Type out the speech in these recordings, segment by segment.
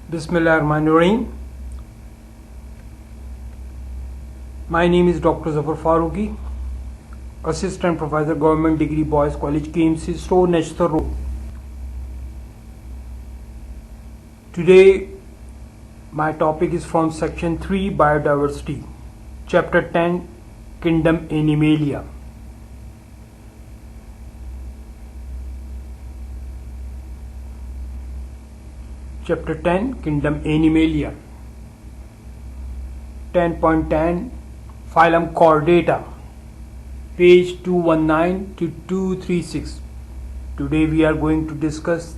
Bismillahirrahmanirrahim. My name is Dr. Zafar Farooqi, Assistant Professor, Government Degree Boys College, KMC Store, Nashtar Road. Today, my topic is from Section 3, Biodiversity, Chapter 10, Kingdom Animalia. Chapter 10, Kingdom Animalia. 10.10, Phylum Chordata, page 219 to 236. Today we are going to discuss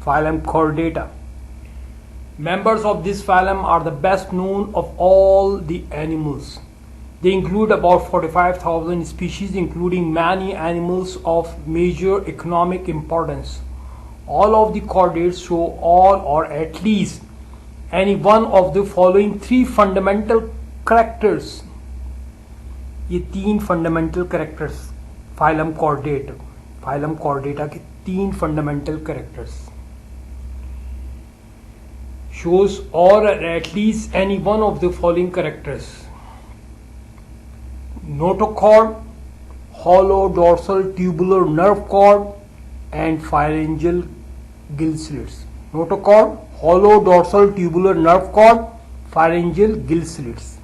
Phylum Chordata. Members of this phylum are the best known of all the animals. They include about 45,000 species, including many animals of major economic importance. All of the chordates show all or at least any one of the following three fundamental characters. ये तीन fundamental characters phylum chordata के तीन fundamental characters shows or at least any one of the following characters: notochord, hollow dorsal tubular nerve cord, and pharyngeal gill slits. Notochord, hollow dorsal tubular nerve cord, pharyngeal gill slits.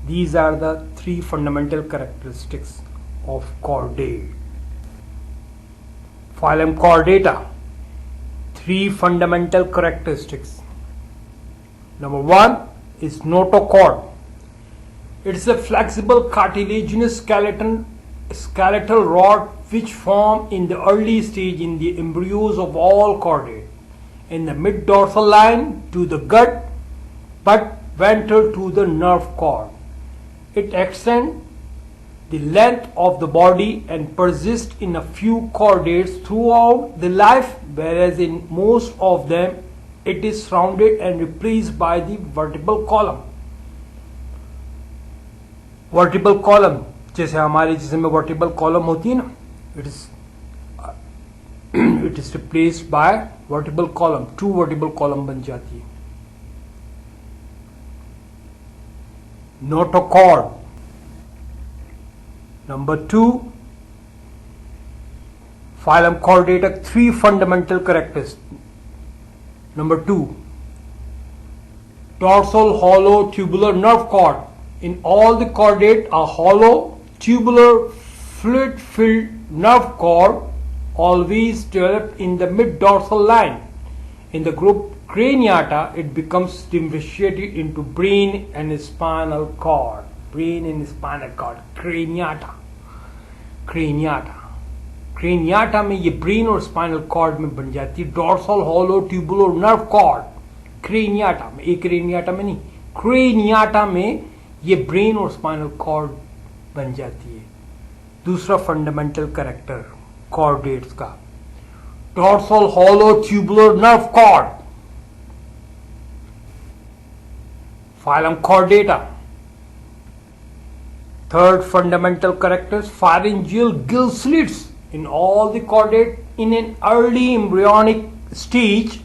These are the three fundamental characteristics of chordate. Phylum Chordata. Three fundamental characteristics. Number one is notochord. It's a flexible cartilaginous skeletal rod which form in the early stage in the embryos of all chordate, in the mid-dorsal line to the gut, but ventral to the nerve cord. It extends the length of the body and persists in a few chordates throughout the life, whereas in most of them it is surrounded and replaced by the vertebral column. Vertebral column, जैसे हमारे जिस्म में vertebral column होती है ना, it is replaced by vertebral column. Two vertebral column बन जाती है. Notochord. Number two, phylum Chordata. Three fundamental characteristics. Number two, dorsal hollow tubular nerve cord. In all the chordate, a hollow tubular fluid-filled nerve cord always developed in the mid-dorsal line. In the group Craniata, it becomes differentiated into brain and spinal cord. Brain and spinal cord. Craniata. Craniata में ये brain और spinal cord में बन जाती है. Dorsal hollow tubular nerve cord. Craniata में, एक craniata में नहीं, craniata में ये ब्रेन और स्पाइनल कॉर्ड बन जाती है. दूसरा फंडामेंटल कैरेक्टर कॉर्डेट्स का, dorsal hollow tubular nerve cord. Phylum Chordata. Third fundamental characters, pharyngeal gill slits. In all the chordate in an early embryonic stage,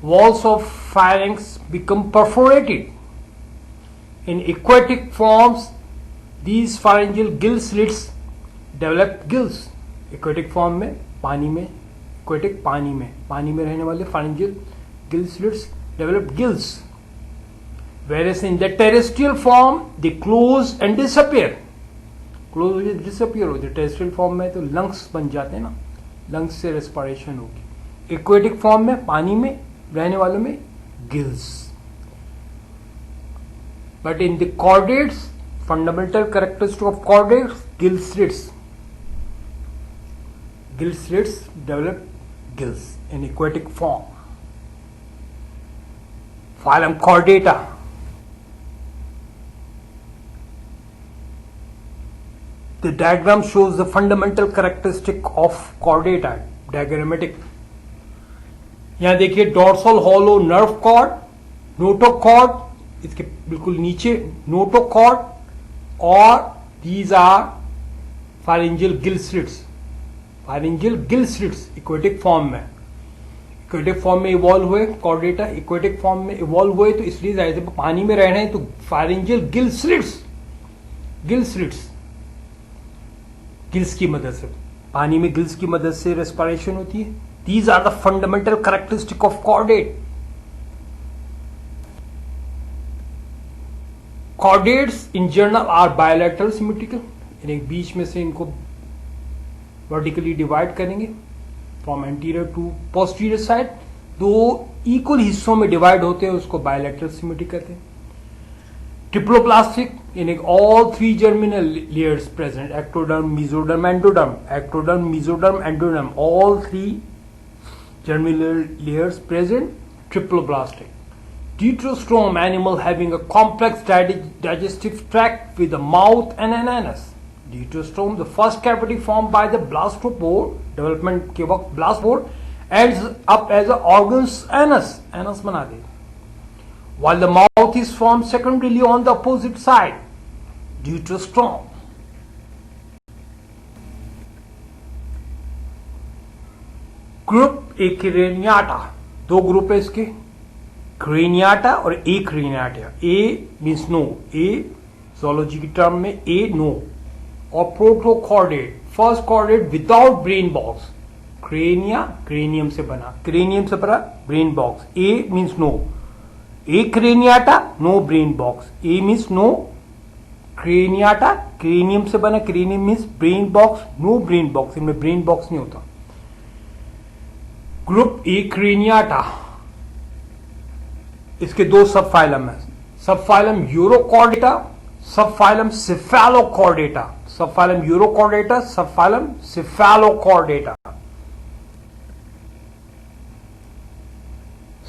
walls of pharynx become perforated. In aquatic forms, these pharyngeal gill slits develop gills. Aquatic form में पानी में, aquatic पानी में रहने वाले pharyngeal gill slits develop gills. Whereas in the terrestrial form, they close and disappear. Close and disappear होते. Terrestrial form में तो lungs बन जाते हैं ना, lungs से respiration होगी. Aquatic form में पानी में रहने वालों में gills. But in the chordates, fundamental characteristic of chordates, gill slits. Gill slits develop gills in aquatic form. Phylum Chordata. The diagram shows the fundamental characteristic of chordata. Diagrammatic. यहाँ देखिए dorsal hollow nerve cord, notochord, इसके बिल्कुल नीचे notochord, और these are pharyngeal gill slits. Pharyngeal gill slits aquatic form में. Aquatic form में evolve हुए Chordata, aquatic form में इवॉल्व हुए तो इसलिए जाहिर है पानी में रह रहे हैं तो फारेंजियल गिल स्लिट्स गिल्स की मदद से, पानी में गिल्स की मदद से रेस्पिरेशन होती है। These are the fundamental characteristic of chordate. Chordates in general are bilateral symmetrical, यानी बीच में से इनको वर्टिकली डिवाइड करेंगे from anterior to posterior side, दो इक्वल हिस्सों में डिवाइड होते हैं, उसको बायलैटरल सिमेट्री कहते हैं। ट्रिप्लोप्लास्टिक, यानी all three germinal layers present, ectoderm, mesoderm, endoderm, ectoderm, mesoderm, endoderm, all three germinal layers present, triploblastic. Deuterostome animal having a complex digestive tract with a mouth and an anus. Deuterostome, the first cavity formed by the blastopore, development के वक्त blastopore ends up as a organ's anus बना दे. While the mouth is formed secondarily on the opposite side. Deuterostome. Group Acraniata, दो group है इसके, Craniata और Acraniata. A means no, a zoology की term में a no, और protochordate, first chordate without brain box, crania cranium से बना, brain box, a means no, Acraniata no brain box, a means no, Craniata cranium से बना, cranium means brain box, no brain box, इनमें brain box नहीं होता। Group एक्रेनियाटा, इसके दो सब फाइलम है, subphylum Urochordata, subphylum Cephalochordata, subphylum Urochordata, subphylum Cephalochordata,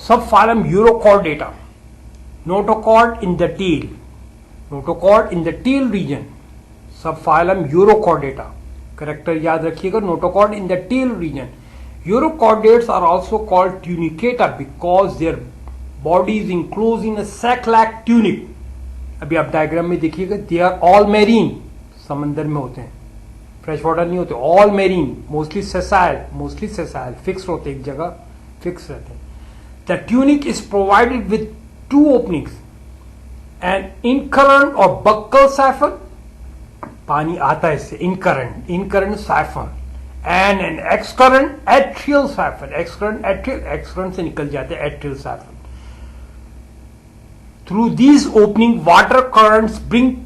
subphylum Urochordata. Notochord in the tail, notochord in the tail region, subphylum Urochordata, character याद रखिएगा, notochord in the tail region. Urochordates are also called tunicata because their body is enclosed in a sac-like tunic. अभी आप diagram में देखिएगा, they are all marine, समंदर में होते हैं, फ्रेश वाटर नहीं होते, all marine, mostly sessile, fix होते हैं, एक जगह फिक्स रहते हैं। The tunic is provided with two openings, an incurrent or buccal siphon, पानी आता है इससे, incurrent siphon, and an excurrent atrial siphon, excurrent से निकल जाते हैं atrial siphon. Through these opening, water currents bring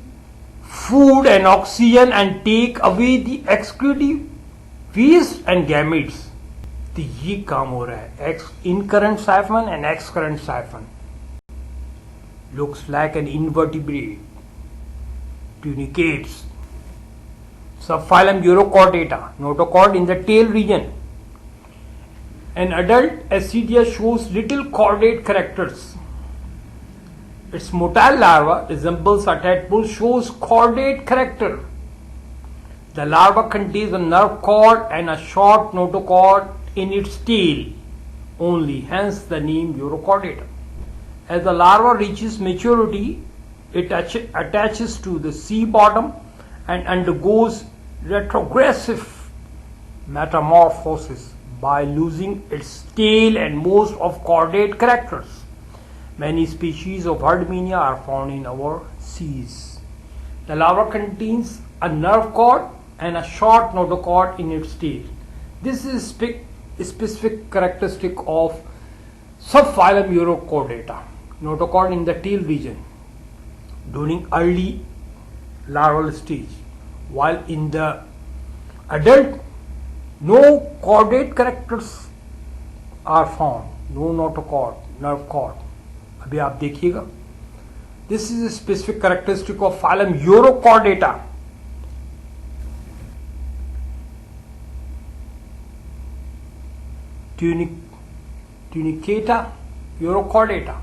food and oxygen and take away the excretive waste and gametes. तो ये काम हो रहा है, incurrent siphon and excurrent siphon. Looks like an invertebrate, tunicates. Subphylum Urochordata, notochord in the tail region. An adult Ascidia shows little chordate characters. Its motile larva resembles a tadpole, shows chordate character. The larva contains a nerve cord and a short notochord in its tail only, hence the name Urochordata. As the larva reaches maturity, it attaches to the sea bottom and undergoes retrogressive metamorphosis by losing its tail and most of chordate characters. Many species of Herdmania are found in our seas. The larva contains a nerve cord and a short notochord in its tail. This is a specific characteristic of subphylum Urochordata, notochord in the tail region during early larval stage. While in the adult, no chordate characters are found, no notochord, nerve cord. अभी आप देखिएगा, this is a specific characteristic of phylum Urochordata. Tunicata, Urochordata.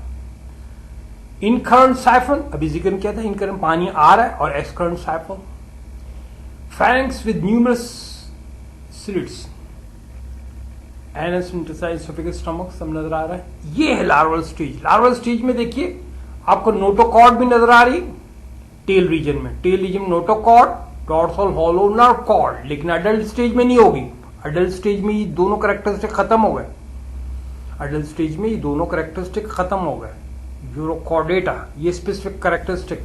Incurrent siphon, अभी जिक्र किया था, incurrent पानी आ रहा है, और excurrent siphon. Pharynx with numerous slits. Anus, intestine, esophagus, stomach सब नजर आ रहा है। ये है लार्वल स्टेज। लार्वल स्टेज में देखिए आपको नोटोकॉर्ड भी नजर आ रही, टेल रीजन में notochord, dorsal hollow nerve cord, लेकिन अडल्ट स्टेज में नहीं होगी। अडल्ट स्टेज में ये दोनों कैरेक्टरिस्टिक खत्म हो गए। अडल्ट स्टेज में ये दोनों कैरेक्टरिस्टिक खत्म हो गए। यूरोकॉर्डेटा ये स्पेसिफिक कैरेक्टरिस्टिक,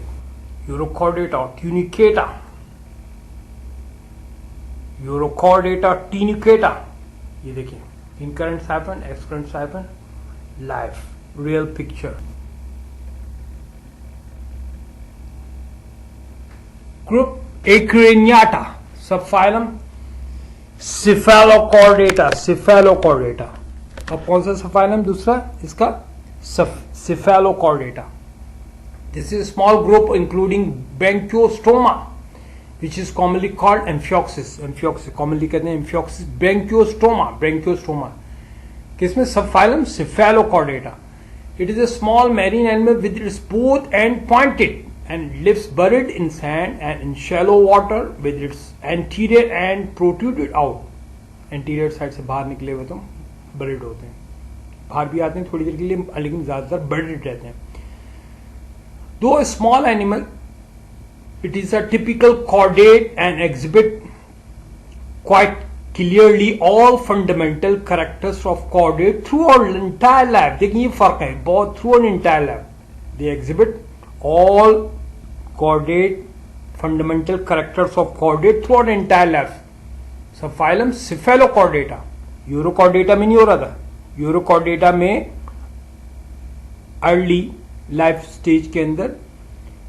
यूरोकॉर्डेटा और ट्यूनिकेटा, यूरोकॉर्डेटा ट्यूनिकेटा, ये देखिए incurrent siphon, excurrent siphon, life real picture. Group Acraniata, subphylum cephalochordata, cephalochordata. अब कौन सा सब फाइलम दूसरा इसका, cephalochordata. This is small group including Branchiostoma which is commonly called amphioxus, amphioxus commonly कहते हैं amphioxus, ब्रैंकियोस्टोमा, ब्रैंकियोस्टोमा। किसमें, सब phylum cephalochordata. It is a small marine animal with its both end pointed and lives buried in sand and in shallow water with its anterior end protruded out. Anterior side से बाहर निकले हुए तो buried होते हैं, बाहर भी आते हैं थोड़ी देर के लिए, लेकिन ज्यादातर buried रहते हैं। Though a small animal, it is a typical chordate and exhibit quite clearly all fundamental characters of chordate throughout the entire life. देखिए ये फर्क है बहुत, throughout entire life they exhibit all chordate fundamental characters of chordate throughout entire life. Subphylum Cephalochordata, urochordata में नहीं हो रहा था, यूरोकॉर्डेटा में अर्ली लाइफ स्टेज के अंदर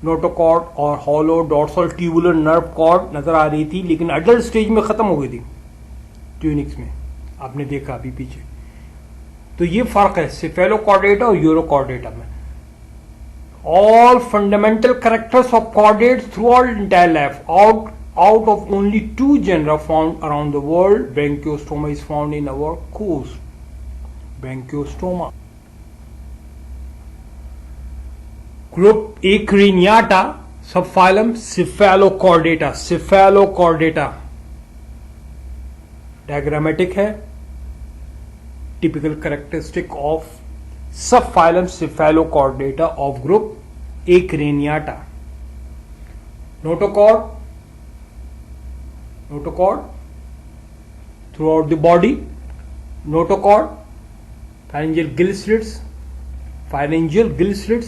नोटोकॉर्ड और hollow dorsal tubular nerve cord नजर आ रही थी, लेकिन अडल्ट स्टेज में खत्म हो गई थी ट्यूनिक्स में, आपने देखा अभी पीछे। तो ये फर्क है सिफेलोकॉर्डेटा और यूरोकॉर्डेटा में। All fundamental characters of chordates through all entire life, out of only 2 genera found around the world, Branchiostoma is found in our coast. Branchiostoma. Group Acriniata, subphylum Cephalochordata, Cephalochordata. Diagrammatic है, typical characteristic of subphylum Cephalochordata of group Acriniata. Notochord throughout the body, notochord, pharyngeal gill slits,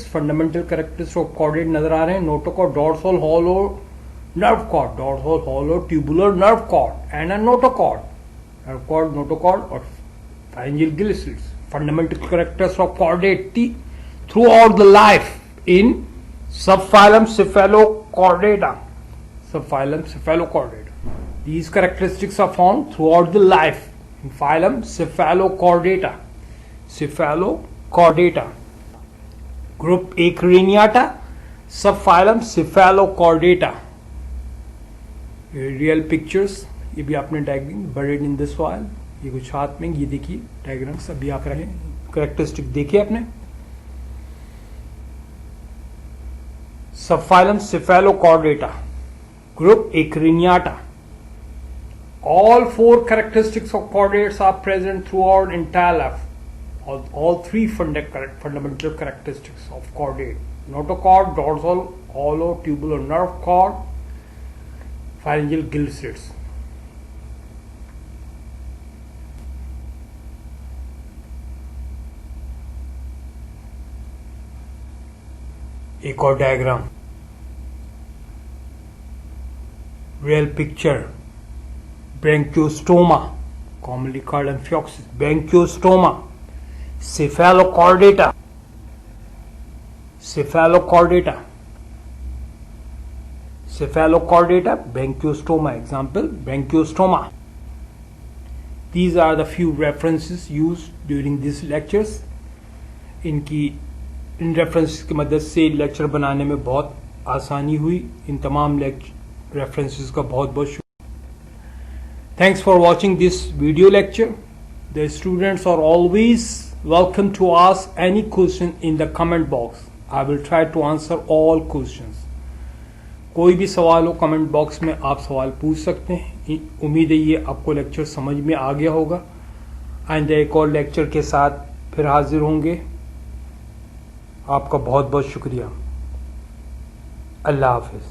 fundamental characteristics of chordate नजर आ रहे हैं। Notochord, dorsal hollow nerve cord, dorsal hollow tubular nerve cord and a notochord, nerve cord, notochord और pharyngeal gill slits, fundamental characteristics of chordate throughout the life in subphylum Cephalochordata, subphylum Cephalochordata. These characteristics are found throughout the life in phylum Cephalochordata, Cephalochordata. Group Acriniata, subphylum Cephalochordata. Real pictures, ये भी आपने diagram, buried in the soil, ये कुछ हाथ में, ये देखिए diagrams अभी आप रहे, कैरेक्टरिस्टिक देखिए आपने। Subphylum Cephalochordata, Group Acriniata. All 4 characteristics of chordates are present throughout entire life. All 3 fundamental characteristics of chordate: notochord, dorsal, hollow, tubular nerve cord, pharyngeal gill slits. एक और diagram, real picture, Branchiostoma, commonly called amphioxus, Branchiostoma, Cephalochordata, Cephalochordata, Cephalochordata, Branchiostoma. Example, Branchiostoma. These are the few references used during these lectures. In references की मदद से lecture बनाने में बहुत आसानी हुई। इन तमाम रेफरेंसेस का बहुत बहुत शुक्रिया। Thanks for watching this video lecture. The students are always welcome to ask any question in the comment box. I will try to answer all questions. कोई भी सवाल हो कमेंट बॉक्स में आप सवाल पूछ सकते हैं। उम्मीद है ये आपको लेक्चर समझ में आ गया होगा। आइंदा एक और लेक्चर के साथ फिर हाजिर होंगे। आपका बहुत बहुत शुक्रिया। अल्लाह हाफिज।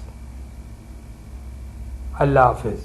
अल्लाह हाफिज।